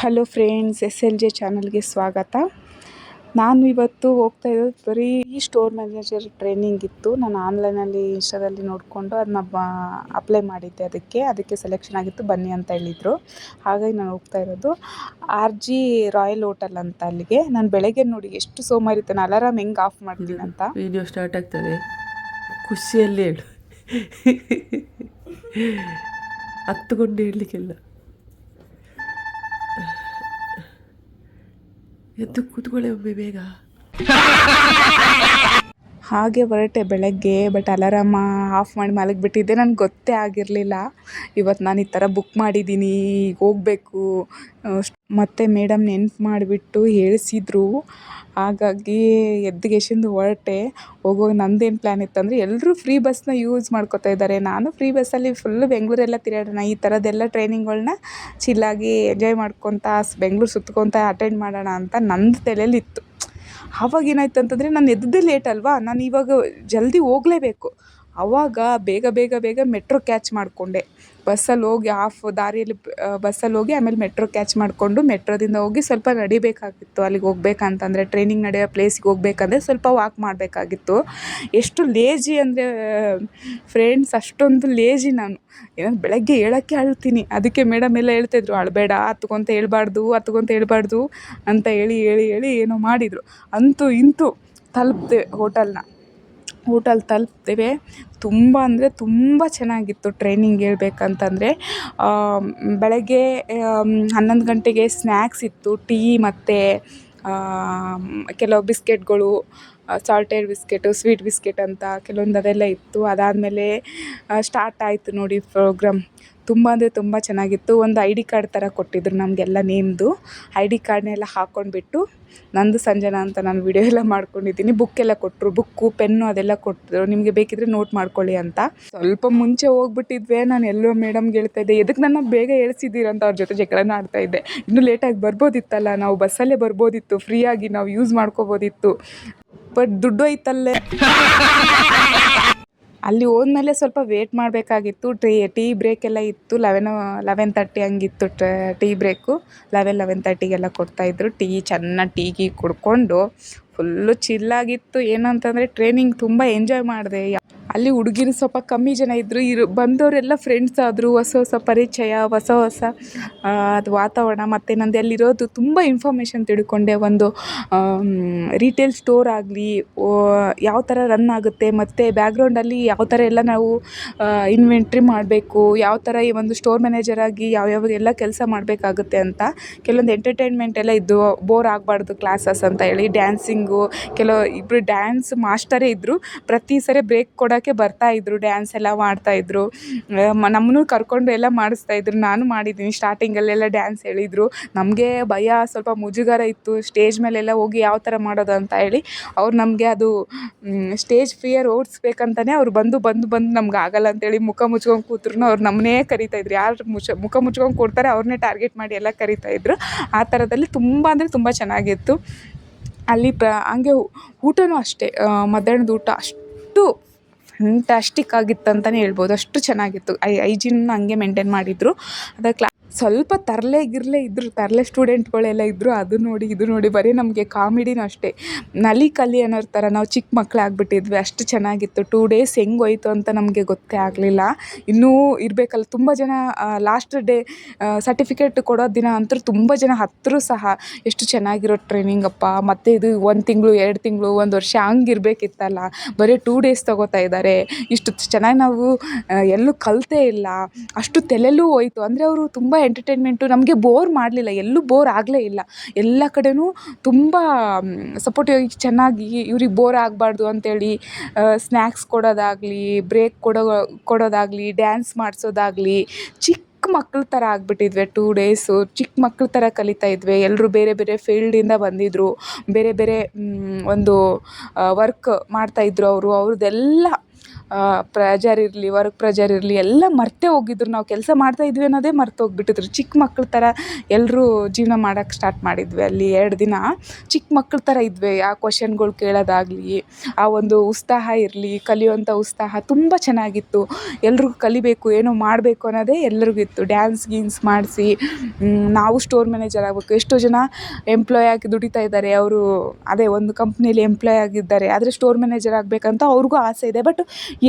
Hello friends, S L J ಚಾನಲ್ಗೆ ಸ್ವಾಗತ. ನಾನು ಇವತ್ತು ಹೋಗ್ತಾ ಇರೋದು ಬರೀ ಸ್ಟೋರ್ ಮ್ಯಾನೇಜರ್ ಟ್ರೈನಿಂಗ್ ಇತ್ತು. ನಾನು ಆನ್ಲೈನಲ್ಲಿ ಇನ್ಸ್ಟಾದಲ್ಲಿ ನೋಡಿಕೊಂಡು ಅದನ್ನ ಅಪ್ಲೈ ಮಾಡಿದ್ದೆ. ಅದಕ್ಕೆ ಸೆಲೆಕ್ಷನ್ ಆಗಿತ್ತು, ಬನ್ನಿ ಅಂತ ಹೇಳಿದರು. ಹಾಗಾಗಿ ನಾನು ಹೋಗ್ತಾ ಇರೋದು RG ರಾಯಲ್ ಹೋಟೆಲ್ ಅಂತ. ಅಲ್ಲಿಗೆ ನಾನು ಬೆಳಗ್ಗೆ ನೋಡಿ ಎಷ್ಟು ಸೋಮಾರಿತನ, ಅಲಾರಾಮ್ ಹೆಂಗೆ ಆಫ್ ಮಾಡ್ತೀನಿ ಅಂತ. ವಿಡಿಯೋ ಸ್ಟಾರ್ಟ್ ಆಗ್ತದೆ, ಖುಷಿಯಲ್ಲಿ ಹೇಳು. ಹತ್ತುಕೊಂಡು ಹೇಳಲಿಕ್ಕಿಲ್ಲ, ಎದ್ದು ಕೂತ್ಕೊಳ್ಳೆ ಒಮ್ಮೆ ಬೇಗ. ಹಾಗೆ ಹೊರಟೆ ಬೆಳಗ್ಗೆ. ಬಟ್ ಅಲಾರಾಮ ಆಫ್ ಮಾಡಿ ಮಲಗಿಬಿಟ್ಟಿದ್ದೆ. ನನಗೆ ಗೊತ್ತೇ ಆಗಿರಲಿಲ್ಲ ಇವತ್ತು ನಾನು ಈ ಥರ ಬುಕ್ ಮಾಡಿದ್ದೀನಿ, ಈಗ ಹೋಗಬೇಕು. ಮತ್ತು ಮೇಡಮ್ ನೆನ್ಪು ಮಾಡಿಬಿಟ್ಟು ಹೇಳಿಸಿದ್ರು. ಹಾಗಾಗಿ ಎದ್ದುಗೆಶಿಂದು ಹೊರಟೆ. ಹೋಗುವಾಗ ನಂದೇನು ಪ್ಲ್ಯಾನ್ ಇತ್ತಂದರೆ, ಎಲ್ಲರೂ ಫ್ರೀ ಬಸ್ನ ಯೂಸ್ ಮಾಡ್ಕೋತಾ ಇದ್ದಾರೆ, ನಾನು ಫ್ರೀ ಬಸ್ಸಲ್ಲಿ ಫುಲ್ಲು ಬೆಂಗಳೂರೆಲ್ಲ ತಿರುಗಾಡೋಣ, ಈ ಥರದ್ದೆಲ್ಲ ಟ್ರೈನಿಂಗ್ಗಳನ್ನ ಚಿಲ್ಲಾಗಿ ಎಂಜಾಯ್ ಮಾಡ್ಕೊತ ಬೆಂಗಳೂರು ಸುತ್ಕೊತ ಅಟೆಂಡ್ ಮಾಡೋಣ ಅಂತ ನಂದು ತಲೆಯಲ್ಲಿತ್ತು. ಆವಾಗ ಏನಾಯ್ತು ಅಂತಂದರೆ, ನಾನು ಎದ್ದಿದ್ದೇ ಲೇಟ್ ಅಲ್ವಾ, ನಾನು ಇವಾಗ ಜಲ್ದಿ ಹೋಗಲೇಬೇಕು. ಆವಾಗ ಬೇಗ ಮೆಟ್ರೋ ಕ್ಯಾಚ್ ಮಾಡಿಕೊಂಡೆ. ಬಸ್ಸಲ್ಲಿ ಹೋಗಿ ಹಾಫ್ ದಾರಿಯಲ್ಲಿ ಬಸ್ಸಲ್ಲಿ ಹೋಗಿ ಆಮೇಲೆ ಮೆಟ್ರೋ ಕ್ಯಾಚ್ ಮಾಡಿಕೊಂಡು ಮೆಟ್ರೋದಿಂದ ಹೋಗಿ ಸ್ವಲ್ಪ ನಡಿಬೇಕಾಗಿತ್ತು. ಅಲ್ಲಿಗೆ ಹೋಗ್ಬೇಕಂತಂದರೆ, ಟ್ರೈನಿಂಗ್ ನಡೆಯೋ ಪ್ಲೇಸಿಗೆ ಹೋಗ್ಬೇಕಂದ್ರೆ ಸ್ವಲ್ಪ ವಾಕ್ ಮಾಡಬೇಕಾಗಿತ್ತು. ಎಷ್ಟು ಲೇಜಿ ಅಂದರೆ ಫ್ರೆಂಡ್ಸ್, ಅಷ್ಟೊಂದು ಲೇಜಿ ನಾನು. ಏನೋ ಬೆಳಗ್ಗೆ ಹೇಳೋಕ್ಕೆ ಅಳ್ತೀನಿ. ಅದಕ್ಕೆ ಮೇಡಮ್ ಎಲ್ಲ ಹೇಳ್ತಾಯಿದ್ರು, ಅಳಬೇಡ, ಹತ್ಕೊಂತ ಹೇಳ್ಬಾರ್ದು ಅಂತ ಹೇಳಿ ಏನೋ ಮಾಡಿದರು. ಅಂತೂ ಇಂತೂ ತಲುಪಿದೆ ಹೋಟೆಲ್ ತಲುಪಿದ್ದೇವೆ. ತುಂಬ ಅಂದರೆ ತುಂಬ ಚೆನ್ನಾಗಿತ್ತು ಟ್ರೈನಿಂಗ್ ಹೇಳ್ಬೇಕಂತಂದರೆ. ಬೆಳಗ್ಗೆ 11 ಗಂಟೆಗೆ ಸ್ನ್ಯಾಕ್ಸ್ ಇತ್ತು, ಟೀ ಮತ್ತು ಕೆಲವು ಬಿಸ್ಕೆಟ್ಗಳು, ಸಾಲ್ಟೆಡ್ ಬಿಸ್ಕೆಟು, ಸ್ವೀಟ್ ಬಿಸ್ಕೆಟ್ ಅಂತ ಕೆಲವೊಂದು ಅದೆಲ್ಲ ಇತ್ತು. ಅದಾದಮೇಲೆ ಸ್ಟಾರ್ಟ್ ಆಯಿತು ನೋಡಿ ಪ್ರೋಗ್ರಾಮ್. ತುಂಬ ಅಂದರೆ ತುಂಬ ಚೆನ್ನಾಗಿತ್ತು. ಒಂದು ID ಕಾರ್ಡ್ ಥರ ಕೊಟ್ಟಿದ್ದರು ನಮಗೆಲ್ಲ ನೇಮ್ದು. ID ಕಾರ್ಡ್ನೆಲ್ಲ ಹಾಕ್ಕೊಂಡ್ಬಿಟ್ಟು, ನಂದು ಸಂಜನಾ ಅಂತ ನಾನು ವಿಡಿಯೋ ಎಲ್ಲ ಮಾಡ್ಕೊಂಡಿದ್ದೀನಿ. ಬುಕ್ಕೆಲ್ಲ ಕೊಟ್ಟರು, ಬುಕ್ಕು ಪೆನ್ನು ಅದೆಲ್ಲ ಕೊಟ್ಟರು, ನಿಮಗೆ ಬೇಕಿದ್ರೆ ನೋಟ್ ಮಾಡ್ಕೊಳ್ಳಿ ಅಂತ. ಸ್ವಲ್ಪ ಮುಂಚೆ ಹೋಗ್ಬಿಟ್ಟಿದ್ವಿ. ನಾನು ಎಲ್ಲೋ ಮೇಡಮ್ಗೆ ಹೇಳ್ತಾಯಿದ್ದೆ, ಎದಕ್ಕೆ ನನ್ನ ಬೇಗ ಹೇಳ್ಸಿದ್ದೀರಂತ ಅವ್ರ ಜೊತೆ ಜಗಳನ ಆಡ್ತಾಯಿದ್ದೆ. ಇನ್ನೂ ಲೇಟಾಗಿ ಬರ್ಬೋದಿತ್ತಲ್ಲ, ನಾವು ಬಸ್ಸಲ್ಲೇ ಬರ್ಬೋದಿತ್ತು, ಫ್ರೀಯಾಗಿ ನಾವು ಯೂಸ್ ಮಾಡ್ಕೋಬೋದಿತ್ತು. ಬಟ್ ದುಡ್ಡು ಐತಲ್ಲೇ. ಅಲ್ಲಿ ಹೋದ್ಮೇಲೆ ಸ್ವಲ್ಪ ವೇಟ್ ಮಾಡಬೇಕಾಗಿತ್ತು. ಟೀ ಬ್ರೇಕೆಲ್ಲ ಇತ್ತು. 11:30 ಹಂಗಿತ್ತು ಟೀ ಬ್ರೇಕು. 11:30ಗೆಲ್ಲ ಕೊಡ್ತಾಯಿದ್ರು ಟೀ. ಚೆನ್ನಾಗಿ ಟೀ ಕುಡ್ಕೊಂಡು ಫುಲ್ಲು ಚಿಲ್ಲಾಗಿತ್ತು. ಏನಂತಂದರೆ ಟ್ರೈನಿಂಗ್ ತುಂಬ ಎಂಜಾಯ್ ಮಾಡಿದೆ. ಅಲ್ಲಿ ಹುಡುಗಿರು ಸ್ವಲ್ಪ ಕಮ್ಮಿ ಜನ ಇದ್ದರು. ಬಂದವರೆಲ್ಲ ಫ್ರೆಂಡ್ಸ್ ಆದರು. ಹೊಸ ಪರಿಚಯ, ಹೊಸ ಅದು ವಾತಾವರಣ. ಮತ್ತು ನಂದು ಅಲ್ಲಿರೋದು ತುಂಬ ಇನ್ಫಾರ್ಮೇಷನ್ ತಿಳ್ಕೊಂಡೆ. ಒಂದು ರಿಟೇಲ್ ಸ್ಟೋರ್ ಆಗಲಿ ಯಾವ ಥರ ರನ್ ಆಗುತ್ತೆ, ಮತ್ತು ಬ್ಯಾಕ್ಗ್ರೌಂಡಲ್ಲಿ ಯಾವ ಥರ ಎಲ್ಲ ನಾವು ಇನ್ವೆಂಟ್ರಿ ಮಾಡಬೇಕು, ಯಾವ ಥರ ಈ ಒಂದು ಸ್ಟೋರ್ ಮ್ಯಾನೇಜರ್ ಆಗಿ ಯಾವ್ಯಾವ ಎಲ್ಲ ಕೆಲಸ ಮಾಡಬೇಕಾಗುತ್ತೆ ಅಂತ. ಕೆಲವೊಂದು ಎಂಟರ್ಟೈನ್ಮೆಂಟ್ ಎಲ್ಲ ಇದ್ದು, ಬೋರ್ ಆಗಬಾರ್ದು ಕ್ಲಾಸಸ್ ಅಂತ ಹೇಳಿ ಡ್ಯಾನ್ಸಿಂಗು, ಇಬ್ಬರು ಡ್ಯಾನ್ಸ್ ಮಾಸ್ಟರೇ ಇದ್ದರು. ಪ್ರತಿ ಸರಿ ಬ್ರೇಕ್ ಕೊಡೋಕ್ಕೆ ಬರ್ತಾಯಿದ್ರು, ಡ್ಯಾನ್ಸ್ ಎಲ್ಲ ಮಾಡ್ತಾಯಿದ್ರು. ನಮ್ಮನ್ನು ಕರ್ಕೊಂಡು ಎಲ್ಲ ಮಾಡಿಸ್ತಾಯಿದ್ರು. ನಾನು ಮಾಡಿದ್ದೀನಿ. ಸ್ಟಾರ್ಟಿಂಗಲ್ಲೆಲ್ಲ ಡ್ಯಾನ್ಸ್ ಹೇಳಿದರು. ನಮಗೆ ಭಯ, ಸ್ವಲ್ಪ ಮುಜುಗರ ಇತ್ತು ಸ್ಟೇಜ್ ಮೇಲೆಲ್ಲ ಹೋಗಿ ಯಾವ ಥರ ಮಾಡೋದು ಅಂತ ಹೇಳಿ. ಅವ್ರು ನಮಗೆ ಅದು ಸ್ಟೇಜ್ ಫಿಯರ್ ಓಡಿಸ್ಬೇಕಂತಲೇ ಅವ್ರು ಬಂದು ನಮ್ಗೆ ಆಗಲ್ಲ ಅಂತೇಳಿ ಮುಖ ಮುಚ್ಕೊಂಡು ಕೂತ್ರು ಅವ್ರು ನಮ್ಮನ್ನೇ ಕರಿತಾಯಿದ್ರು. ಯಾರು ಮುಖ ಮುಚ್ಕೊಂಡು ಕೊಡ್ತಾರೆ ಅವ್ರನ್ನೇ ಟಾರ್ಗೆಟ್ ಮಾಡಿ ಎಲ್ಲ ಕರಿತಾಯಿದ್ರು. ಆ ಥರದಲ್ಲಿ ತುಂಬ ಅಂದರೆ ತುಂಬ ಚೆನ್ನಾಗಿತ್ತು. ಅಲ್ಲಿ ಹಂಗೆ ಊಟನೂ ಅಷ್ಟೇ, ಮಧ್ಯಾಹ್ನದ ಊಟ ಅಷ್ಟು ಫ್ಯಾಂಟಾಸ್ಟಿಕ್ ಆಗಿತ್ತು ಅಂತಲೇ ಹೇಳ್ಬೋದು. ಅಷ್ಟು ಚೆನ್ನಾಗಿತ್ತು. ಹೈಜೀನ್ ಹಂಗೆ ಮೇಂಟೈನ್ ಮಾಡಿದರು. ಅದು ಸ್ವಲ್ಪ ತರಲೆ ಇದ್ದರು, ತರಲೆ ಸ್ಟೂಡೆಂಟ್ಗಳೆಲ್ಲ ಇದ್ದರು. ಅದು ನೋಡಿ ಇದು ನೋಡಿ ಬರೀ ನಮಗೆ ಕಾಮಿಡಿನೂ ಅಷ್ಟೇ. ನಲಿ ಕಲಿ ಅನ್ನೋರ ಥರ ನಾವು ಚಿಕ್ಕ ಮಕ್ಕಳೇ ಆಗಿಬಿಟ್ಟಿದ್ವಿ. ಅಷ್ಟು ಚೆನ್ನಾಗಿತ್ತು. 2 ಡೇಸ್ ಹೆಂಗೆ ಹೋಯ್ತು ಅಂತ ನಮಗೆ ಗೊತ್ತೇ ಆಗಲಿಲ್ಲ. ಇನ್ನೂ ಇರಬೇಕಲ್ಲ ತುಂಬ ಜನ. ಲಾಸ್ಟ್ ಡೇ ಸರ್ಟಿಫಿಕೇಟ್ ಕೊಡೋ ದಿನ ಅಂತೂ ತುಂಬ ಜನ ಹತ್ತರೂ ಸಹ. ಎಷ್ಟು ಚೆನ್ನಾಗಿರೋ ಟ್ರೈನಿಂಗಪ್ಪ. ಮತ್ತು ಇದು 1 ತಿಂಗಳು, 2 ತಿಂಗಳು, 1 ವರ್ಷ ಹಂಗಿರ್ಬೇಕಿತ್ತಲ್ಲ. ಬರೀ 2 ಡೇಸ್ ತೊಗೋತಾ ಇದ್ದಾರೆ. ಇಷ್ಟು ಚೆನ್ನಾಗಿ ನಾವು ಎಲ್ಲೂ ಕಲಿತೇ ಇಲ್ಲ. ಅಷ್ಟು ತಲೆಯಲ್ಲೂ ಹೋಯ್ತು. ಅಂದರೆ ಅವರು ತುಂಬ ಎಂಟರ್ಟೈನ್ಮೆಂಟು, ನಮಗೆ ಬೋರ್ ಮಾಡಲಿಲ್ಲ, ಎಲ್ಲೂ ಬೋರ್ ಆಗಲೇ ಇಲ್ಲ. ಎಲ್ಲ ಕಡೆಯೂ ತುಂಬ ಸಪೋರ್ಟಿವ್ ಆಗಿ ಚೆನ್ನಾಗಿ ಇವ್ರಿಗೆ ಬೋರ್ ಆಗಬಾರ್ದು ಅಂತೇಳಿ ಸ್ನ್ಯಾಕ್ಸ್ ಕೊಡೋದಾಗಲಿ, ಬ್ರೇಕ್ ಕೊಡೋದಾಗಲಿ, ಡ್ಯಾನ್ಸ್ ಮಾಡಿಸೋದಾಗಲಿ, ಚಿಕ್ಕ ಮಕ್ಳ ಥರ ಆಗಿಬಿಟ್ಟಿದ್ವಿ. 2 ಡೇಸು ಚಿಕ್ಕ ಮಕ್ಳ ಥರ ಕಲಿತಾ ಇದ್ವಿ. ಎಲ್ಲರೂ ಬೇರೆ ಫೀಲ್ಡಿಂದ ಬಂದಿದ್ದರು. ಬೇರೆ ಒಂದು ವರ್ಕ್ ಮಾಡ್ತಾಯಿದ್ರು ಅವ್ರದ್ದೆಲ್ಲ ಪ್ರೆಜರ್ ಇರಲಿ, ವರ್ಕ್ ಪ್ರೆಜರ್ ಇರಲಿ ಎಲ್ಲ ಮರ್ತೇ ಹೋಗಿದ್ರು. ನಾವು ಕೆಲಸ ಮಾಡ್ತಾಯಿದ್ವಿ ಅನ್ನೋದೇ ಮರ್ತು ಹೋಗ್ಬಿಟ್ಟಿದ್ರು. ಚಿಕ್ಕ ಮಕ್ಳ ಥರ ಎಲ್ಲರೂ ಜೀವನ ಮಾಡೋಕ್ಕೆ ಸ್ಟಾರ್ಟ್ ಮಾಡಿದ್ವಿ. ಅಲ್ಲಿ 2 ದಿನ ಚಿಕ್ಕ ಮಕ್ಳ ಥರ ಇದ್ವಿ. ಆ ಕ್ವಶನ್ಗಳು ಕೇಳೋದಾಗಲಿ, ಆ ಒಂದು ಉತ್ಸಾಹ ಇರಲಿ, ಕಲಿಯುವಂಥ ಉತ್ಸಾಹ ತುಂಬ ಚೆನ್ನಾಗಿತ್ತು. ಎಲ್ರಿಗೂ ಕಲಿಬೇಕು, ಏನೋ ಮಾಡಬೇಕು ಅನ್ನೋದೇ ಎಲ್ಲರಿಗೂ ಇತ್ತು. ಡ್ಯಾನ್ಸ್ ಗೀನ್ಸ್ ಮಾಡಿಸಿ ನಾವು ಸ್ಟೋರ್ ಮ್ಯಾನೇಜರ್ ಆಗಬೇಕು. ಎಷ್ಟೋ ಜನ ಎಂಪ್ಲಾಯ್ ಆಗಿ ದುಡಿತಾ ಇದ್ದಾರೆ. ಅವರು ಅದೇ ಒಂದು ಕಂಪ್ನಿಯಲ್ಲಿ ಎಂಪ್ಲಾಯ್ ಆಗಿದ್ದಾರೆ, ಆದರೆ ಸ್ಟೋರ್ ಮ್ಯಾನೇಜರ್ ಆಗಬೇಕಂತ ಅವ್ರಿಗೂ ಆಸೆ ಇದೆ. ಬಟ್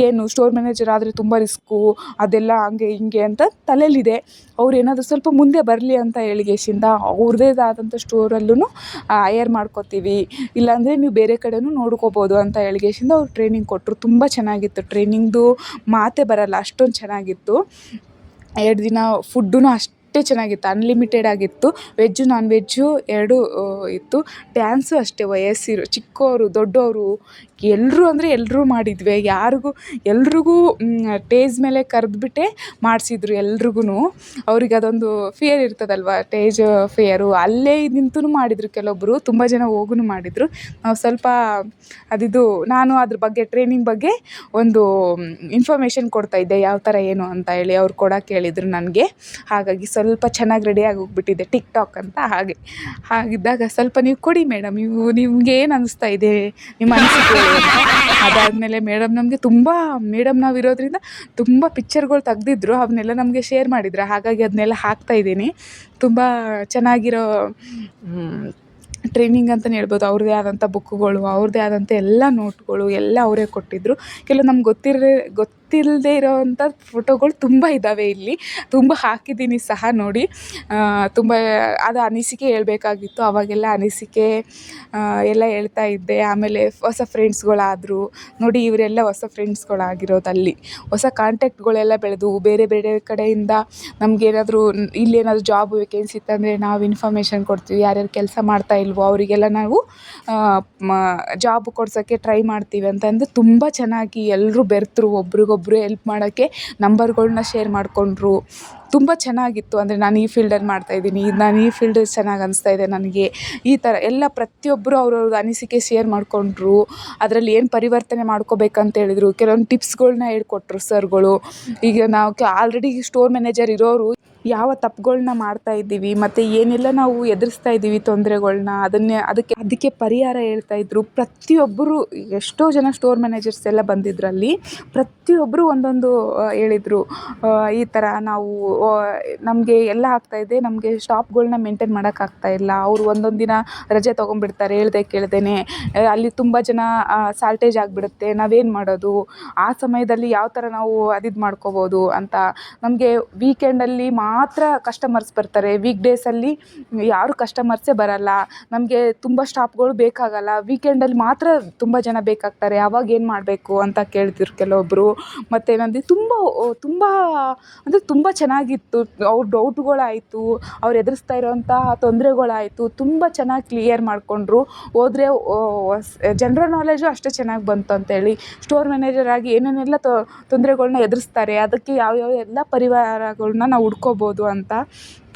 ಏನು ಸ್ಟೋರ್ ಮ್ಯಾನೇಜರ್ ಆದರೆ ತುಂಬ ರಿಸ್ಕು, ಅದೆಲ್ಲ ಹಂಗೆ ಹಿಂಗೆ ಅಂತ ತಲೆಯಲ್ಲಿದೆ. ಅವ್ರು ಏನಾದರೂ ಸ್ವಲ್ಪ ಮುಂದೆ ಬರಲಿ ಅಂತ ಹೇಳಿಗೆಶಿಂದ ಅವ್ರದ್ದೇ ಆದಂಥ ಸ್ಟೋರಲ್ಲೂ ಹೈಯರ್ ಮಾಡ್ಕೋತೀವಿ, ಇಲ್ಲಾಂದರೆ ನೀವು ಬೇರೆ ಕಡೆನೂ ನೋಡ್ಕೋಬೋದು ಅಂತ ಹೇಳಿಗೆಶಿಂದ ಅವ್ರು ಟ್ರೈನಿಂಗ್ ಕೊಟ್ಟರು. ತುಂಬ ಚೆನ್ನಾಗಿತ್ತು. ಟ್ರೈನಿಂಗ್ದು ಮಾತೇ ಬರಲ್ಲ, ಅಷ್ಟೊಂದು ಚೆನ್ನಾಗಿತ್ತು. 2 ದಿನ ಫುಡ್ಡೂ ಅಷ್ಟೇ ಚೆನ್ನಾಗಿತ್ತು. ಅನ್ಲಿಮಿಟೆಡ್ ಆಗಿತ್ತು. ವೆಜ್ಜು ನಾನ್ ವೆಜ್ಜು ಎರಡೂ ಇತ್ತು. ಡ್ಯಾನ್ಸು ಅಷ್ಟೇ, ಚಿಕ್ಕವರು ದೊಡ್ಡವರು ಎಲ್ಲರೂ ಅಂದರೆ ಎಲ್ಲರೂ ಮಾಡಿದ್ವಿ. ಎಲ್ರಿಗೂ ಟೇಜ್ ಮೇಲೆ ಕರೆದ್ಬಿಟ್ಟೆ ಮಾಡಿಸಿದ್ರು ಎಲ್ರಿಗೂ. ಅವ್ರಿಗೆ ಅದೊಂದು ಫಿಯರ್ ಇರ್ತದಲ್ವ, ಟೇಜ್ ಫಿಯರು. ಅಲ್ಲೇ ನಿಂತು ಮಾಡಿದರು ಕೆಲವೊಬ್ಬರು, ತುಂಬ ಜನ ಹೋಗೂ ಮಾಡಿದರು. ನಾವು ಸ್ವಲ್ಪ ನಾನು ಅದ್ರ ಬಗ್ಗೆ ಟ್ರೈನಿಂಗ್ ಬಗ್ಗೆ ಒಂದು ಇನ್ಫಾರ್ಮೇಷನ್ ಕೊಡ್ತಾಯಿದ್ದೆ, ಯಾವ ಥರ ಏನು ಅಂತ ಹೇಳಿ. ಅವ್ರು ಕೊಡೋಕೆ ಹೇಳಿದರು ನನಗೆ. ಹಾಗಾಗಿ ಸ್ವಲ್ಪ ಚೆನ್ನಾಗಿ ರೆಡಿಯಾಗಿ ಹೋಗ್ಬಿಟ್ಟಿದ್ದೆ, ಟಿಕ್ಟಾಕ್ ಅಂತ. ಹಾಗಿದ್ದಾಗ ಸ್ವಲ್ಪ ನೀವು ಕೊಡಿ ಮೇಡಮ್, ನಿಮ್ಗೆ ಏನು ಅನ್ನಿಸ್ತಾ ಇದೆ, ನಿಮ್ಮ ಅನಿಸಿಕೆ ಅದಾದಮೇಲೆ ಮೇಡಮ್ ನಾವು ಇರೋದ್ರಿಂದ ತುಂಬ ಪಿಕ್ಚರ್ಗಳು ತೆಗ್ದಿದ್ರು, ಅವನ್ನೆಲ್ಲ ನಮಗೆ ಶೇರ್ ಮಾಡಿದ್ರು. ಹಾಗಾಗಿ ಅದನ್ನೆಲ್ಲ ಹಾಕ್ತಾಯಿದ್ದೀನಿ. ತುಂಬ ಚೆನ್ನಾಗಿರೋ ಟ್ರೈನಿಂಗ್ ಅಂತಲೇ ಹೇಳ್ಬೋದು. ಅವ್ರದ್ದೇ ಆದಂಥ ಬುಕ್ಗಳು, ಅವ್ರದ್ದೇ ಆದಂಥ ಎಲ್ಲ ನೋಟ್ಗಳು ಎಲ್ಲ ಅವರೇ ಕೊಟ್ಟಿದ್ದರು. ಕೆಲವು ನಮ್ಗೆ ಗೊತ್ತಿಲ್ಲದೆ ಇರೋವಂಥ ಫೋಟೋಗಳು ತುಂಬ ಇದ್ದಾವೆ ಇಲ್ಲಿ, ತುಂಬ ಹಾಕಿದ್ದೀನಿ ಸಹ ನೋಡಿ. ತುಂಬ ಅದು ಅನಿಸಿಕೆ ಹೇಳ್ಬೇಕಾಗಿತ್ತು. ಅವಾಗೆಲ್ಲ ಅನಿಸಿಕೆ ಎಲ್ಲ ಹೇಳ್ತಾ ಇದ್ದೆ. ಆಮೇಲೆ ಹೊಸ ಫ್ರೆಂಡ್ಸ್ಗಳಾದರು ನೋಡಿ, ಇವರೆಲ್ಲ ಹೊಸ ಫ್ರೆಂಡ್ಸ್ಗಳಾಗಿರೋದು. ಅಲ್ಲಿ ಹೊಸ ಕಾಂಟ್ಯಾಕ್ಟ್ಗಳೆಲ್ಲ ಬೆಳೆದು ಬೇರೆ ಬೇರೆ ಕಡೆಯಿಂದ ನಮಗೇನಾದರೂ ಇಲ್ಲೇನಾದರೂ ಜಾಬ್ ವೇಕೆನ್ಸಿ ಇತ್ತಂದರೆ ನಾವು ಇನ್ಫಾರ್ಮೇಷನ್ ಕೊಡ್ತೀವಿ. ಯಾರ್ಯಾರು ಕೆಲಸ ಮಾಡ್ತಾ ಇಲ್ವೋ ಅವರಿಗೆಲ್ಲ ನಾವು ಜಾಬ್ ಕೊಡ್ಸೋಕ್ಕೆ ಟ್ರೈ ಮಾಡ್ತೀವಿ ಅಂತಂದು ತುಂಬ ಚೆನ್ನಾಗಿ ಎಲ್ಲರೂ ಬೆರೆತರು. ಒಬ್ರಿಗೊಬ್ರು ಹೆಲ್ಪ್ ಮಾಡೋಕ್ಕೆ ನಂಬರ್ಗಳ್ನ ಶೇರ್ ಮಾಡಿಕೊಂಡ್ರು. ತುಂಬ ಚೆನ್ನಾಗಿತ್ತು. ಅಂದರೆ ನಾನು ಈ ಫೀಲ್ಡಲ್ಲಿ ಮಾಡ್ತಾಯಿದ್ದೀನಿ, ನಾನು ಈ ಫೀಲ್ಡ್ ಚೆನ್ನಾಗಿ ಅನಿಸ್ತಾ ಇದೆ ನನಗೆ, ಈ ಥರ ಎಲ್ಲ ಪ್ರತಿಯೊಬ್ಬರು ಅವ್ರವ್ರದ್ದು ಅನಿಸಿಕೆ ಶೇರ್ ಮಾಡಿಕೊಂಡ್ರು. ಅದರಲ್ಲಿ ಏನು ಪರಿವರ್ತನೆ ಮಾಡ್ಕೋಬೇಕಂತ ಹೇಳಿದರು. ಕೆಲವೊಂದು ಟಿಪ್ಸ್ಗಳ್ನ ಹೇಳ್ಕೊಟ್ರು ಸರ್ಗಳು. ಈಗ ನಾವು ಆಲ್ರೆಡಿ ಸ್ಟೋರ್ ಮ್ಯಾನೇಜರ್ ಇರೋರು ಯಾವ ತಪ್ಪುಗಳ್ನ ಮಾಡ್ತಾಯಿದ್ದೀವಿ ಮತ್ತು ಏನೆಲ್ಲ ನಾವು ಎದುರಿಸ್ತಾ ಇದ್ದೀವಿ ತೊಂದರೆಗಳ್ನ, ಅದಕ್ಕೆ ಪರಿಹಾರ ಹೇಳ್ತಾಯಿದ್ರು. ಪ್ರತಿಯೊಬ್ಬರು ಎಷ್ಟೋ ಜನ ಸ್ಟೋರ್ ಮ್ಯಾನೇಜರ್ಸ್ ಎಲ್ಲ ಬಂದಿದ್ರಲ್ಲಿ ಪ್ರತಿಯೊಬ್ಬರು ಒಂದೊಂದು ಹೇಳಿದರು. ಈ ಥರ ನಾವು ನಮಗೆ ಎಲ್ಲ ಆಗ್ತಾಯಿದೆ, ನಮಗೆ ಸ್ಟಾಫ್ಗಳ್ನ ಮೇಂಟೈನ್ ಮಾಡೋಕ್ಕಾಗ್ತಾಯಿಲ್ಲ. ಅವರು ಒಂದೊಂದು ದಿನ ರಜೆ ತೊಗೊಂಡ್ಬಿಡ್ತಾರೆ ಹೇಳ್ದೆ ಕೇಳ್ದೇನೆ. ಅಲ್ಲಿ ತುಂಬ ಜನ ಸಾಲ್ಟೇಜ್ ಆಗಿಬಿಡುತ್ತೆ, ನಾವೇನು ಮಾಡೋದು, ಆ ಸಮಯದಲ್ಲಿ ಯಾವ ಥರ ನಾವು ಮಾಡ್ಕೋಬೋದು ಅಂತ. ನಮಗೆ ವೀಕೆಂಡಲ್ಲಿ ಮಾತ್ರ ಕಸ್ಟಮರ್ಸ್ ಬರ್ತಾರೆ, ವೀಕ್ ಡೇಸಲ್ಲಿ ಯಾರು ಕಸ್ಟಮರ್ಸೇ ಬರಲ್ಲ. ನಮಗೆ ತುಂಬ ಸ್ಟಾಫ್ಗಳು ಬೇಕಾಗಲ್ಲ, ವೀಕೆಂಡಲ್ಲಿ ಮಾತ್ರ ತುಂಬ ಜನ ಬೇಕಾಗ್ತಾರೆ. ಆವಾಗ ಏನು ಮಾಡಬೇಕು ಅಂತ ಕೇಳ್ತಿದ್ರು ಕೆಲವೊಬ್ಬರು. ಮತ್ತು ಏನಂದರೆ ತುಂಬ ಅಂದರೆ ತುಂಬ ಚೆನ್ನಾಗಿತ್ತು. ಅವ್ರ ಡೌಟ್ಗಳಾಯಿತು, ಅವ್ರು ಎದುರಿಸ್ತಾ ಇರೋವಂಥ ತೊಂದರೆಗಳಾಯಿತು, ತುಂಬ ಚೆನ್ನಾಗಿ ಕ್ಲಿಯರ್ ಮಾಡಿಕೊಂಡ್ರು. ಹೋದ್ರೆ ಜನರಲ್ ನಾಲೆಜು ಅಷ್ಟೇ ಚೆನ್ನಾಗಿ ಬಂತು ಅಂತೇಳಿ. ಸ್ಟೋರ್ ಮ್ಯಾನೇಜರ್ ಆಗಿ ಏನೇನೆಲ್ಲ ತೊಂದರೆಗಳ್ನ ಎದುರಿಸ್ತಾರೆ, ಅದಕ್ಕೆ ಯಾವ್ಯಾವ ಎಲ್ಲ ಪರಿಹಾರಗಳ್ನ ನಾವು ಹುಡ್ಕೋಬೋದು ಅಂತ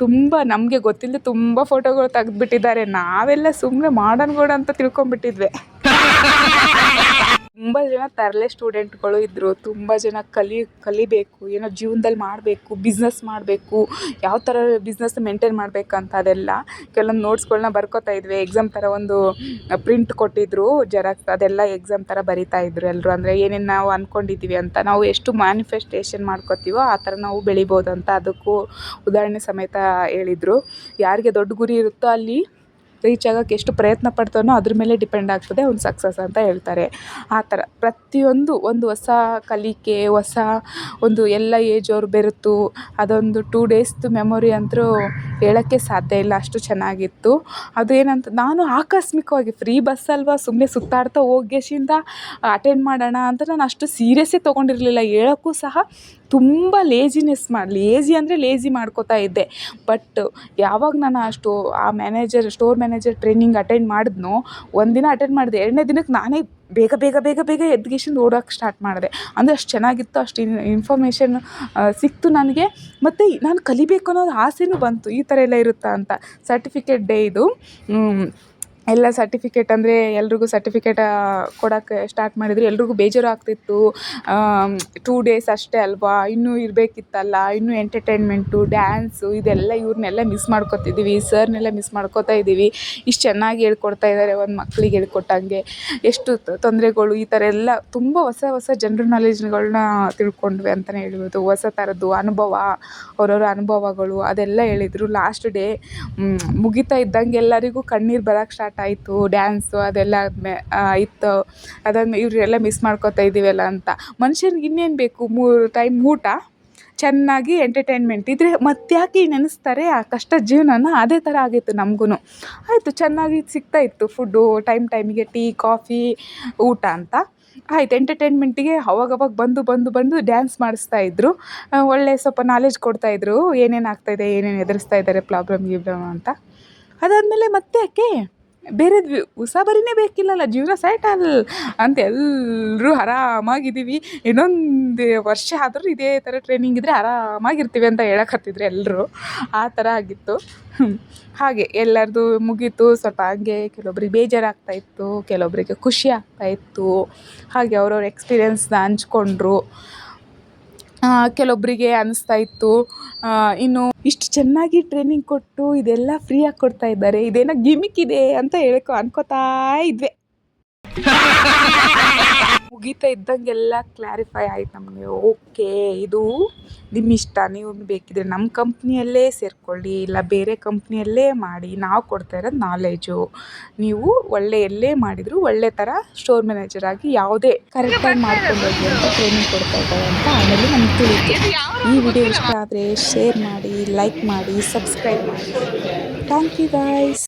ತುಂಬ ನಮಗೆ ಗೊತ್ತಿಲ್ಲದೆ ತುಂಬ ಫೋಟೋಗಳು ತೆಗೆದ್ಬಿಟ್ಟಿದ್ದಾರೆ. ನಾವೆಲ್ಲ ಸುಮ್ಮನೆ ಮಾಡರ್ನ್ಗಳು ಅಂತ ತಿಳ್ಕೊಂಬಿಟ್ಟಿದ್ವಿ. ತುಂಬ ಜನ ತರಲೆ ಸ್ಟೂಡೆಂಟ್ಗಳು ಇದ್ದರು. ತುಂಬ ಜನ ಕಲಿಬೇಕು, ಏನೋ ಜೀವನದಲ್ಲಿ ಮಾಡಬೇಕು, ಬಿಸ್ನೆಸ್ ಮಾಡಬೇಕು, ಯಾವ ಥರ ಬಿಸ್ನೆಸ್ ಮೇಂಟೈನ್ ಮಾಡಬೇಕಂತ ಅದೆಲ್ಲ ಕೆಲವೊಂದು ನೋಟ್ಸ್ಗಳ್ನ ಬರ್ಕೋತಾ ಇದ್ವಿ. ಎಕ್ಸಾಮ್ ಥರ ಒಂದು ಪ್ರಿಂಟ್ ಕೊಟ್ಟಿದ್ದರು, ಜೆರಾಕ್ಸ್, ಅದೆಲ್ಲ ಎಕ್ಸಾಮ್ ಥರ ಬರಿತಾ ಇದ್ರು ಎಲ್ಲರೂ. ಅಂದರೆ ಏನೇನು ನಾವು ಅಂದ್ಕೊಂಡಿದ್ದೀವಿ ಅಂತ, ನಾವು ಎಷ್ಟು ಮ್ಯಾನಿಫೆಸ್ಟೇಷನ್ ಮಾಡ್ಕೋತೀವೋ ಆ ಥರ ನಾವು ಬೆಳಿಬೋದು ಅಂತ ಅದಕ್ಕೂ ಉದಾಹರಣೆ ಸಮೇತ ಹೇಳಿದರು. ಯಾರಿಗೆ ದೊಡ್ಡ ಗುರಿ ಇರುತ್ತೋ ಅಲ್ಲಿ ರೀಚ್ ಆಗೋಕ್ಕೆ ಎಷ್ಟು ಪ್ರಯತ್ನ ಪಡ್ತಾನೋ ಅದ್ರ ಮೇಲೆ ಡಿಪೆಂಡ್ ಆಗ್ತದೆ ಅವ್ನು ಸಕ್ಸಸ್ ಅಂತ ಹೇಳ್ತಾರೆ. ಆ ಥರ ಪ್ರತಿಯೊಂದು ಒಂದು ಹೊಸ ಕಲಿಕೆ, ಹೊಸ ಒಂದು ಎಲ್ಲ ಏಜವ್ರು ಬೆರೆತು ಅದೊಂದು 2 ಡೇಸ್ದು ಮೆಮೊರಿ ಅಂತೂ ಹೇಳೋಕ್ಕೆ ಸಾಧ್ಯ ಇಲ್ಲ, ಅಷ್ಟು ಚೆನ್ನಾಗಿತ್ತು. ಅದು ಏನಂತ, ನಾನು ಆಕಸ್ಮಿಕವಾಗಿ ಫ್ರೀ ಬಸ್ ಅಲ್ವಾ, ಸುಮ್ಮನೆ ಸುತ್ತಾಡ್ತಾ ಹೋಗ್ಯಶಿಂದ ಅಟೆಂಡ್ ಮಾಡೋಣ ಅಂತ ನಾನು ಅಷ್ಟು ಸೀರಿಯಸ್ಸೇ ತೊಗೊಂಡಿರಲಿಲ್ಲ. ಹೇಳೋಕ್ಕೂ ಸಹ ತುಂಬ ಲೇಜಿ ಅಂದರೆ ಲೇಜಿ ಮಾಡ್ಕೋತಾ ಇದ್ದೆ. ಬಟ್ ಯಾವಾಗ ನಾನು ಸ್ಟೋರ್ ಮ್ಯಾನೇಜರ್ ಟ್ರೈನಿಂಗ್ ಅಟೆಂಡ್ ಮಾಡಿದ್ನೋ, ಒಂದಿನ ಅಟೆಂಡ್ ಮಾಡಿದೆ, 2ನೇ ದಿನಕ್ಕೆ ನಾನೇ ಬೇಗ ಎದ್ಗೇಶಿಂದ ಓಡೋಕ್ಕೆ ಸ್ಟಾರ್ಟ್ ಮಾಡಿದೆ. ಅಂದರೆ ಅಷ್ಟು ಚೆನ್ನಾಗಿತ್ತು, ಅಷ್ಟು ಇನ್ಫಾರ್ಮೇಷನ್ ಸಿಕ್ತು ನನಗೆ. ಮತ್ತು ನಾನು ಕಲಿಬೇಕು ಅನ್ನೋದು ಆಸೆನೂ ಬಂತು, ಈ ಥರ ಎಲ್ಲ ಇರುತ್ತಾ ಅಂತ. ಸರ್ಟಿಫಿಕೇಟ್ ಡೇ ಇದು ಎಲ್ಲ ಸರ್ಟಿಫಿಕೇಟ್ ಅಂದರೆ ಎಲ್ರಿಗೂ ಸರ್ಟಿಫಿಕೇಟ್ ಕೊಡೋಕ್ಕೆ ಸ್ಟಾರ್ಟ್ ಮಾಡಿದ್ರು. ಎಲ್ರಿಗೂ ಬೇಜಾರು ಆಗ್ತಿತ್ತು. 2 ಡೇಸ್ ಅಷ್ಟೇ ಅಲ್ವಾ, ಇನ್ನೂ ಇರಬೇಕಿತ್ತಲ್ಲ, ಇನ್ನೂ ಎಂಟರ್ಟೈನ್ಮೆಂಟು, ಡ್ಯಾನ್ಸು ಇದೆಲ್ಲ ಇವ್ರನ್ನೆಲ್ಲ ಮಿಸ್ ಮಾಡ್ಕೊತಿದ್ದೀವಿ, ಸರ್ನೆಲ್ಲ ಮಿಸ್ ಮಾಡ್ಕೊತಾ ಇದ್ದೀವಿ. ಇಷ್ಟು ಚೆನ್ನಾಗಿ ಹೇಳ್ಕೊಡ್ತಾ ಇದ್ದಾರೆ ಒಂದು ಮಕ್ಕಳಿಗೆ ಹೇಳ್ಕೊಟ್ಟಂಗೆ. ಎಷ್ಟು ತೊಂದರೆಗಳು ಈ ಥರ ಎಲ್ಲ ತುಂಬ ಹೊಸ ಹೊಸ ಜನರಲ್ ನಾಲೆಜ್ಗಳನ್ನ ತಿಳ್ಕೊಂಡ್ವಿ ಅಂತಲೇ ಹೇಳ್ಬೋದು. ಹೊಸ ಥರದ್ದು ಅನುಭವ, ಅವ್ರವ್ರ ಅನುಭವಗಳು ಅದೆಲ್ಲ ಹೇಳಿದರು. ಲಾಸ್ಟ್ ಡೇ ಮುಗಿತಾ ಇದ್ದಂಗೆ ಎಲ್ಲರಿಗೂ ಕಣ್ಣೀರು ಬರೋಕ್ಕೆ ಸ್ಟಾರ್ಟ್ ಆಯಿತು. ಡ್ಯಾನ್ಸು ಅದೆಲ್ಲ ಇತ್ತು. ಅದಾದ್ಮೇಲೆ ಇವರೆಲ್ಲ ಮಿಸ್ ಮಾಡ್ಕೊತಾ ಇದ್ದೀವಲ್ಲ ಅಂತ. ಮನುಷ್ಯನಿಗೆ ಇನ್ನೇನು ಬೇಕು, 3 ಟೈಮ್ ಊಟ, ಚೆನ್ನಾಗಿ ಎಂಟರ್ಟೈನ್ಮೆಂಟ್ ಇದ್ದರೆ ಮತ್ತ್ಯಾಕೆ ನೆನೆಸ್ತಾರೆ ಆ ಕಷ್ಟದ ಜೀವನನ. ಅದೇ ಥರ ಆಗಿತ್ತು ನಮಗೂ. ಆಯಿತು, ಚೆನ್ನಾಗಿ ಸಿಗ್ತಾಯಿತ್ತು ಫುಡ್ಡು ಟೈಮಿಗೆ, ಟೀ, ಕಾಫಿ, ಊಟ ಅಂತ ಆಯ್ತು. ಎಂಟರ್ಟೈನ್ಮೆಂಟಿಗೆ ಅವಾಗವಾಗ ಬಂದು ಡ್ಯಾನ್ಸ್ ಮಾಡಿಸ್ತಾಯಿದ್ರು. ಒಳ್ಳೆ ಸ್ವಲ್ಪ ನಾಲೆಜ್ ಕೊಡ್ತಾಯಿದ್ರು, ಏನೇನು ಆಗ್ತಾಯಿದೆ, ಏನೇನು ಎದುರಿಸ್ತಾ ಇದ್ದಾರೆ ಪ್ರಾಬ್ಲಮ್ ಅಂತ. ಅದಾದಮೇಲೆ ಮತ್ತೆ ಯಾಕೆ ಬೇರೆದು ಉಸಾಬರಿನೇ ಬೇಕಿಲ್ಲಲ್ಲ, ಜೀವನ ಸೆಟಲ್ ಅಂತ ಎಲ್ಲರೂ ಆರಾಮಾಗಿದ್ದೀವಿ. ಇನ್ನೊಂದು ವರ್ಷ ಆದರೂ ಇದೇ ಥರ ಟ್ರೈನಿಂಗ್ ಇದ್ದರೆ ಆರಾಮಾಗಿರ್ತೀವಿ ಅಂತ ಹೇಳಕತ್ತಿದ್ರು ಎಲ್ಲರೂ. ಆ ಥರ ಆಗಿತ್ತು. ಹಾಗೆ ಎಲ್ಲರದು ಮುಗೀತು. ಸ್ವಲ್ಪ ಹಂಗೆ ಕೆಲವೊಬ್ರಿಗೆ ಬೇಜಾರಾಗ್ತಾಯಿತ್ತು, ಕೆಲವೊಬ್ಬರಿಗೆ ಖುಷಿ ಆಗ್ತಾಯಿತ್ತು. ಹಾಗೆ ಅವ್ರವ್ರ ಎಕ್ಸ್ಪೀರಿಯೆನ್ಸ್ನ ಹಂಚ್ಕೊಂಡ್ರು. ಕೆಲವೊಬ್ಬರಿಗೆ ಅನ್ನಿಸ್ತಾ ಇತ್ತು, ಇನ್ನು ಇಷ್ಟು ಚೆನ್ನಾಗಿ ಟ್ರೈನಿಂಗ್ ಕೊಟ್ಟು ಇದೆಲ್ಲ ಫ್ರೀಯಾಗಿ ಕೊಡ್ತಾ ಇದ್ದಾರೆ, ಇದೇನೋ ಗಿಮಿಕ್ ಇದೆ ಅಂತ ಅನ್ಕೋತಾ ಇದ್ವಿ. ಮುಗೀತಾ ಇದ್ದಂಗೆಲ್ಲ ಕ್ಲಾರಿಫೈ ಆಯ್ತು ನಮಗೆ. ಓಕೆ, ಇದು ನಿಮ್ಮ ಇಷ್ಟ, ನೀವು ಬೇಕಿದ್ರೆ ನಮ್ಮ ಕಂಪ್ನಿಯಲ್ಲೇ ಸೇರಿಕೊಳ್ಳಿ, ಇಲ್ಲ ಬೇರೆ ಕಂಪ್ನಿಯಲ್ಲೇ ಮಾಡಿ, ನಾವು ಕೊಡ್ತಾ ಇರೋದು ನಾಲೆಜು. ನೀವು ಎಲ್ಲೇ ಮಾಡಿದರೂ ಒಳ್ಳೆ ಥರ ಸ್ಟೋರ್ ಮ್ಯಾನೇಜರ್ ಆಗಿ ಯಾವುದೇ ಕರೆಕ್ಟಾಗಿ ಮಾಡ್ಕೊಂಡು ಹೋಗಿ ಅಂತ ಟ್ರೈನಿಂಗ್ ಕೊಡ್ತಾ ಇದ್ದಾರೆ ಅಂತ ಆಮೇಲೆ ನಮ್ಗೆ ತಿಳಿಯಿತು. ಈ ವಿಡಿಯೋ ಇಷ್ಟ ಆದರೆ ಶೇರ್ ಮಾಡಿ, ಲೈಕ್ ಮಾಡಿ, ಸಬ್ಸ್ಕ್ರೈಬ್ ಮಾಡಿ. Thank you guys.